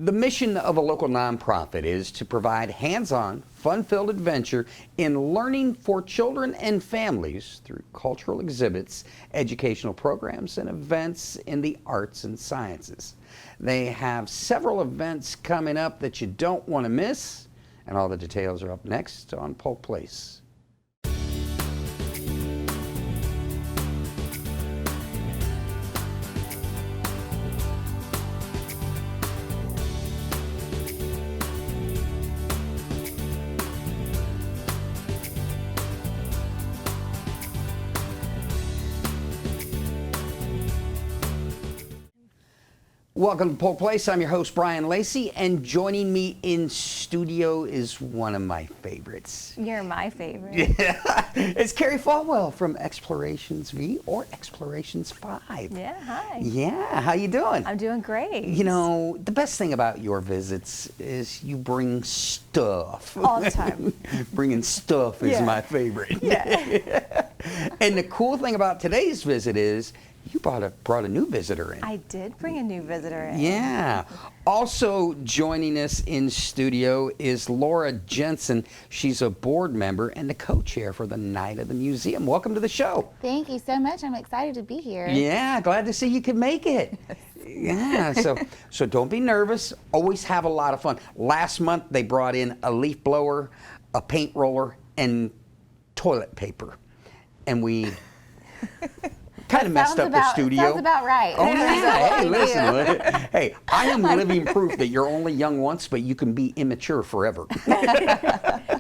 The mission of a local nonprofit is to provide hands-on, fun-filled adventure in learning for children and families through cultural exhibits, educational programs, and events in the arts and sciences. They have several events coming up that you don't want to miss, and all the details are up next on Polk Place. Welcome to Polk Place. I'm your host, Brian Lacey, and joining me in studio is one of my favorites. You're my favorite. Yeah, it's Carrie Falwell from Explorations V or Explorations 5. Yeah, hi. Yeah, how you doing? I'm doing great. You know, the best thing about your visits is you bring stuff. All the time. Bringing stuff is my favorite. Yeah. And the cool thing about today's visit is you brought a new visitor in. I did bring a new visitor in. Yeah. Also joining us in studio is Laura Jensen. She's a board member and the co-chair for the Night of the Museum. Welcome to the show. Thank you so much. I'm excited to be here. Yeah, glad to see you could make it. Yeah, so don't be nervous. Always have a lot of fun. Last month they brought in a leaf blower, a paint roller, and toilet paper. And we kind of messed up the studio. Sounds about right. Oh yeah, hey, listen. Hey, I am living proof that you're only young once, but you can be immature forever.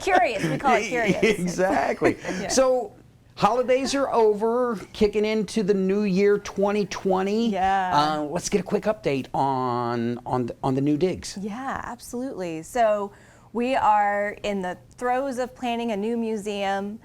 Curious, we call it curious. Exactly. Yeah. So, holidays are over, kicking into the new year 2020. Yeah. Let's get a quick update on the new digs. Yeah, absolutely. So we are in the throes of planning a new museum.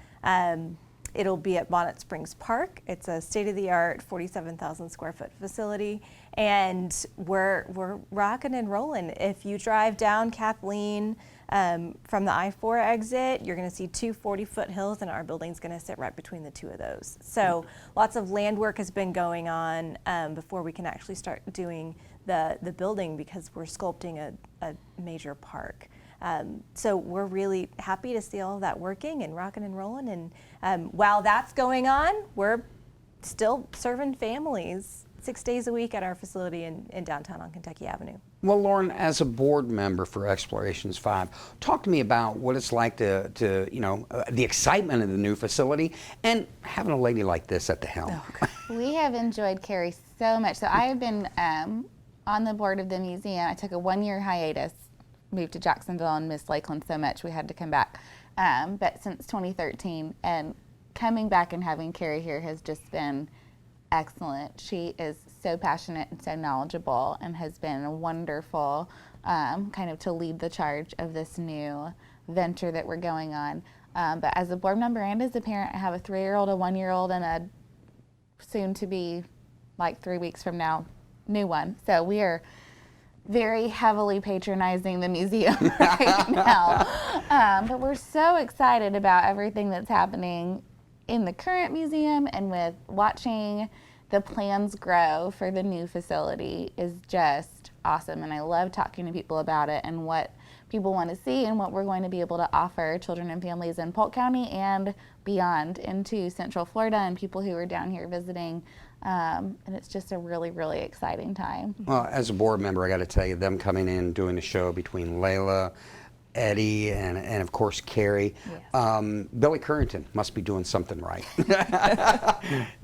It'll be at Bonnet Springs Park. It's a state-of-the-art 47,000 square foot facility, and we're rocking and rolling. If you drive down Kathleen from the I-4 exit, you're going to see two 40-foot hills, and our building's going to sit right between the two of those. So lots of land work has been going on before we can actually start doing the building, because we're sculpting a major park. So we're really happy to see all of that working and rocking and rolling. And while that's going on, we're still serving families 6 days a week at our facility in downtown on Kentucky Avenue. Well, Lauren, as a board member for Explorations 5, talk to me about what it's like to the excitement of the new facility and having a lady like this at the helm. We have enjoyed Carrie so much. So I have been on the board of the museum. I took a 1-year hiatus, moved to Jacksonville and missed Lakeland so much we had to come back. But since 2013, and coming back and having Carrie here has just been excellent. She is so passionate and so knowledgeable, and has been wonderful kind of to lead the charge of this new venture that we're going on. But as a board member and as a parent, I have a 3-year-old, a 1-year-old, and a soon to be, like 3 weeks from now, new one. So we are very heavily patronizing the museum right now. But we're so excited about everything that's happening in the current museum, and with watching the plans grow for the new facility is just awesome. And I love talking to people about it and what people want to see and what we're going to be able to offer children and families in Polk County and beyond into Central Florida and people who are down here visiting. And it's just a really, really exciting time. Well, as a board member, I got to tell you, them coming in, doing a show between Layla, Eddie, and of course Carrie. Yes. Billy Currington must be doing something right.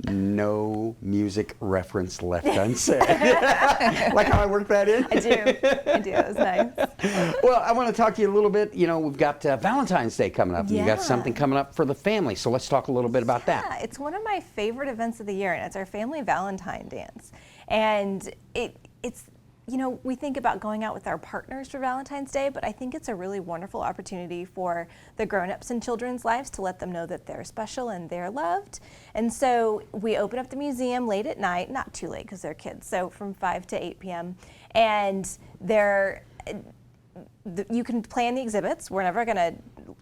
No music reference left unsaid. Like how I worked that in? I do. It was nice. Well, I want to talk to you a little bit. You know, we've got Valentine's Day coming up. And you got something coming up for the family. So let's talk a little bit about that. Yeah, it's one of my favorite events of the year, and it's our family Valentine Dance. And it's you know, we think about going out with our partners for Valentine's Day, but I think it's a really wonderful opportunity for the grown-ups in children's lives to let them know that they're special and they're loved. And so we open up the museum late at night, not too late because they're kids, so from 5 to 8 p.m. And you can plan the exhibits. We're never going to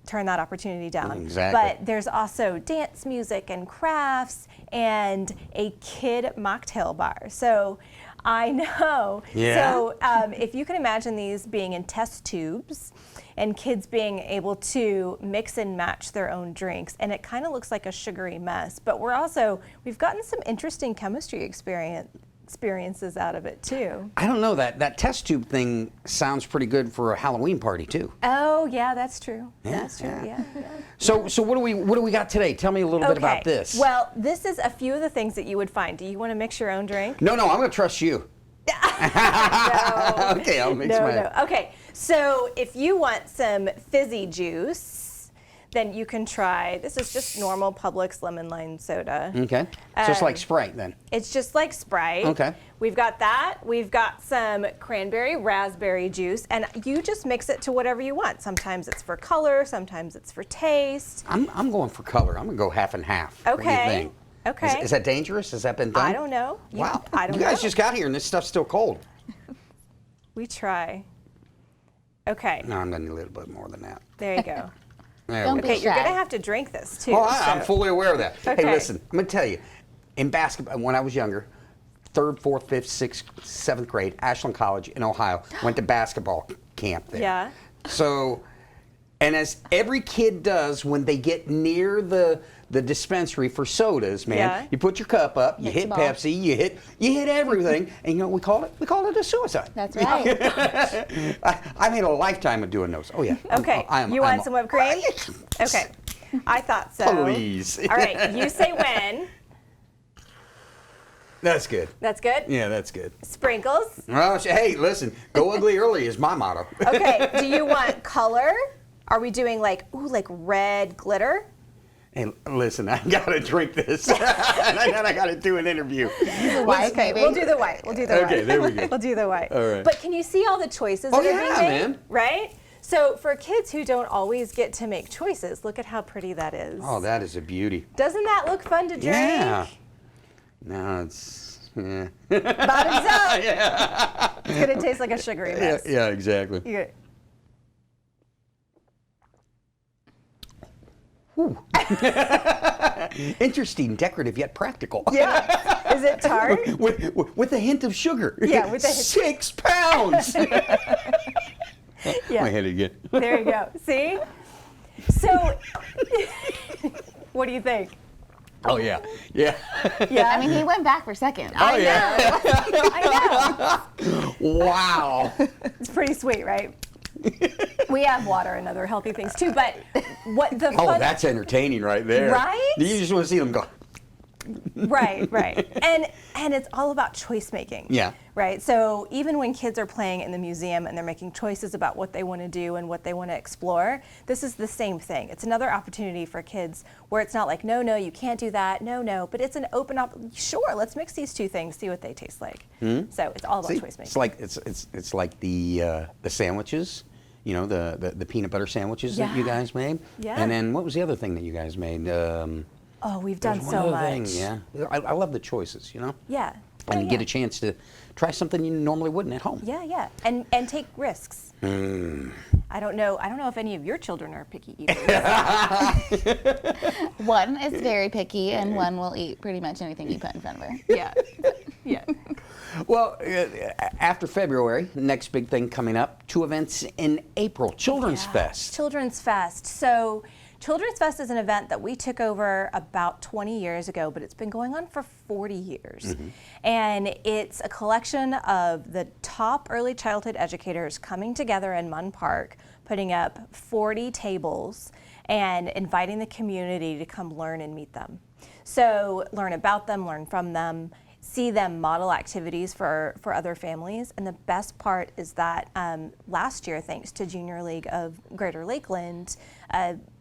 turn that opportunity down. Exactly. But there's also dance music and crafts and a kid mocktail bar. So I know. Yeah. So if you can imagine these being in test tubes and kids being able to mix and match their own drinks, and it kind of looks like a sugary mess, but we've gotten some interesting chemistry experiences out of it too. I don't know, that test tube thing sounds pretty good for a Halloween party too. Oh yeah, that's true. That's true. Yeah. So what do we got today? Tell me a little bit about this. Well, this is a few of the things that you would find. Do you want to mix your own drink? No, I'm going to trust you. No. Okay, I'll mix mine. No. Okay, so if you want some fizzy juice, then you can try, this is just normal Publix lemon lime soda. Okay, so it's like Sprite then. It's just like Sprite. Okay. We've got that. We've got some cranberry raspberry juice, and you just mix it to whatever you want. Sometimes it's for color, sometimes it's for taste. I'm going for color. I'm going to go half and half. Okay. What do you think? Okay. Is that dangerous? Has that been done? I don't know. Wow. I don't You guys know. just got here and this stuff's still cold. We try. Okay. No, I'm going to need a little bit more than that. There you go. There Don't we be go. Okay, you're shy. going to have to drink this too. Oh, I'm so- fully aware of that. Okay. Hey, listen, I'm going to tell you, in basketball, when I was younger, 3rd, 4th, 5th, 6th, 7th grade, Ashland College in Ohio, went to basketball camp there. Yeah. So, and as every kid does when they get near the dispensary for sodas, man, Yeah. you put your cup up, you Hit hit the ball. Pepsi, you hit everything, and you know what we call it? We call it a suicide. That's right. I made a lifetime of doing those. Oh yeah. Okay. You want some whipped cream? Okay. I thought so. Please. All right. You say when. That's good. That's good. Yeah, that's good. Sprinkles. Well, hey, listen, go ugly early is my motto. Okay. Do you want color? Are we doing like red glitter? Hey, listen, I gotta drink this, and I gotta do an interview. White, Okay, maybe. we'll do the white. We'll do the white. Okay, there we go. We'll do the white. All right. But can you see all the choices Oh, that are being yeah, made? man. Right? So for kids who don't always get to make choices, look at how pretty that is. Oh, that is a beauty. Doesn't that look fun to drink? Yeah. No, it's yeah. Bottoms up. It's gonna taste like a sugary mess. Yeah, exactly. You get- Interesting, decorative yet practical. Yeah. Is it tart? with a hint of sugar. Yeah, with a hint. 6 pounds. Yeah. I hit it again. There you go. See? So, what do you think? Oh yeah, yeah. Yeah. I mean, he went back for second. Oh yeah. I know. Wow. It's pretty sweet, right? We have water and other healthy things too, but what the Oh, fun, that's entertaining right there. Right? You just want to see them go. right. And it's all about choice making. Yeah. Right. So even when kids are playing in the museum and they're making choices about what they want to do and what they want to explore, this is the same thing. It's another opportunity for kids where it's not like, no, you can't do that, no, but it's an open sure, let's mix these two things, see what they taste like. So it's all about See, choice making. it's like the sandwiches, you know, the peanut butter sandwiches that you Yeah. guys made. Yeah. And then what was the other thing that you guys made? Oh, we've done There's one so other much. thing, yeah. I love the choices, you know. Yeah. And Oh, you get yeah. a chance to try something you normally wouldn't at home. Yeah. And take risks. I don't know if any of your children are picky eaters. One is very picky, and one will eat pretty much anything you put in front of her. Yeah. Yeah. Well, after February, next big thing coming up, 2 events in April. Children's Fest. Children's Fest. So Children's Fest is an event that we took over about 20 years ago, but it's been going on for 40 years. And it's a collection of the top early childhood educators coming together in Munn Park, putting up 40 tables and inviting the community to come learn and meet them. So learn about them, learn from them, see them model activities for other families. And the best part is that last year, thanks to Junior League of Greater Lakeland,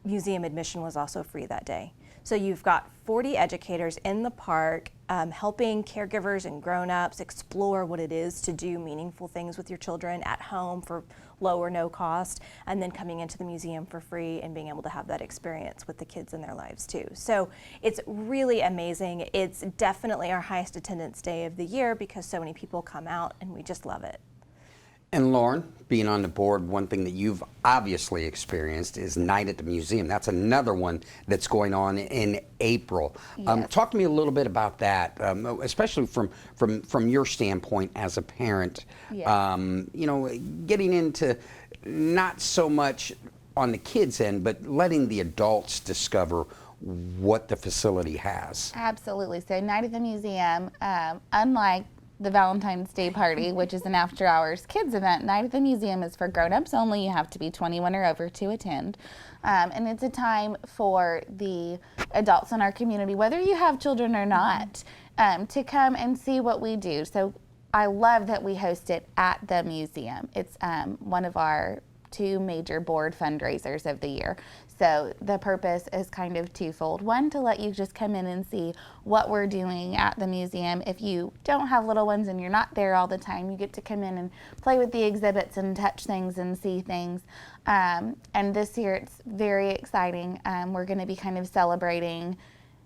museum admission was also free that day. So you've got 40 educators in the park helping caregivers and grown-ups explore what it is to do meaningful things with your children at home for low or no cost, and then coming into the museum for free and being able to have that experience with the kids in their lives too. So it's really amazing. It's definitely our highest attendance day of the year because so many people come out and we just love it. And Lauren, being on the board, one thing that you've obviously experienced is Night at the Museum. That's another one that's going on in April. Yes. Talk to me a little bit about that, especially from your standpoint as a parent. Yes. Getting into not so much on the kids' end, but letting the adults discover what the facility has. Absolutely. So Night at the Museum, unlike the Valentine's Day party, which is an after-hours kids event, Night at the Museum is for grown-ups only. You have to be 21 or over to attend. And it's a time for the adults in our community, whether you have children or not, to come and see what we do. So I love that we host it at the museum. It's one of our 2 major board fundraisers of the year. So the purpose is kind of twofold. One, to let you just come in and see what we're doing at the museum. If you don't have little ones and you're not there all the time, you get to come in and play with the exhibits and touch things and see things. And this year it's very exciting. We're going to be kind of celebrating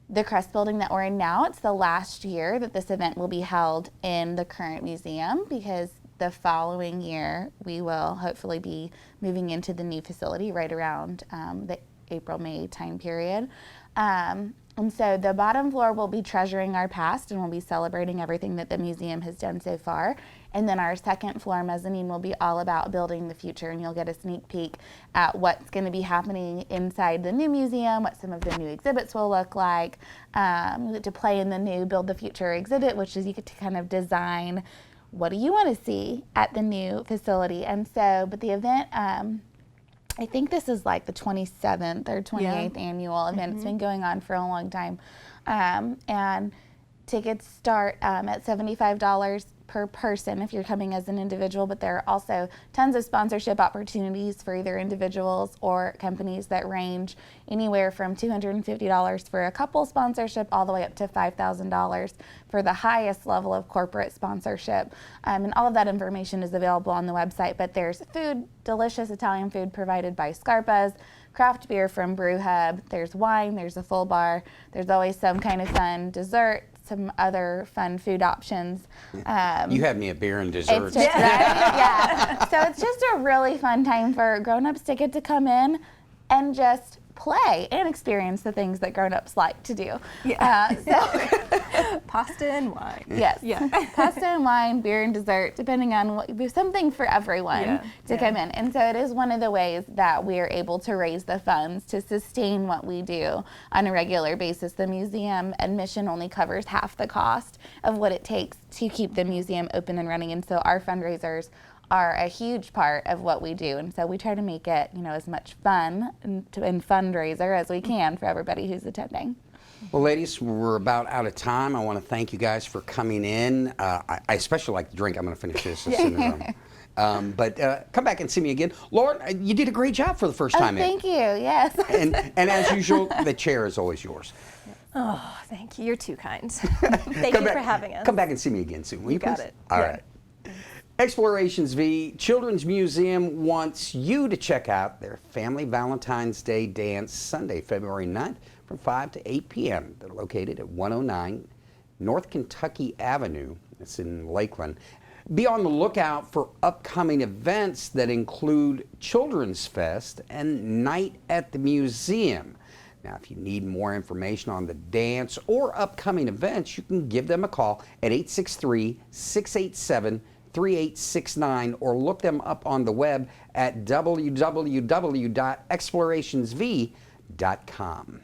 the Crest building that we're in now. It's the last year that this event will be held in the current museum, because the following year we will hopefully be moving into the new facility right around the April-May time period. And so the bottom floor will be treasuring our past, and we'll be celebrating everything that the museum has done so far. And then our second floor mezzanine will be all about building the future, and you'll get a sneak peek at what's going to be happening inside the new museum, what some of the new exhibits will look like. You get to play in the new Build the Future exhibit, which is you get to kind of design what do you want to see at the new facility. And so, but the event, I think this is like the 27th or 28th annual event. It's been going on for a long time. And tickets start at $75 per person if you're coming as an individual, but there are also tons of sponsorship opportunities for either individuals or companies that range anywhere from $250 for a couple sponsorship all the way up to $5,000 for the highest level of corporate sponsorship. And all of that information is available on the website, but there's food, delicious Italian food provided by Scarpa's, craft beer from Brew Hub, there's wine, there's a full bar, there's always some kind of fun dessert, some other fun food options. You had me a beer and dessert. It's just, right? Yeah. So it's just a really fun time for grown-ups to get to come in and just play and experience the things that grown-ups like to do. Pasta and wine. Yes. Yeah. Pasta and wine, beer and dessert, depending on what, there's something for everyone to come in. And so it is one of the ways that we are able to raise the funds to sustain what we do on a regular basis. The museum admission only covers half the cost of what it takes to keep the museum open and running. And so our fundraisers are a huge part of what we do. And so we try to make it, as much fun and fundraiser as we can for everybody who's attending. Well, ladies, we're about out of time. I want to thank you guys for coming in. I especially like the drink. I'm going to finish this as soon as but come back and see me again. Lauren, you did a great job for the first time. Thank you. Yes. And as usual, the chair is always yours. Oh, thank you. You're too kind. Thank you for having us. Come back and see me again soon, will you got please? it. All right. Explorations V Children's Museum wants you to check out their Family Valentine's Day Dance Sunday, February 9th from 5 to 8 p.m. They're located at 109 North Kentucky Avenue. It's in Lakeland. Be on the lookout for upcoming events that include Children's Fest and Night at the Museum. Now, if you need more information on the dance or upcoming events, you can give them a call at 863-687-3869 or look them up on the web at www.explorationsv.com.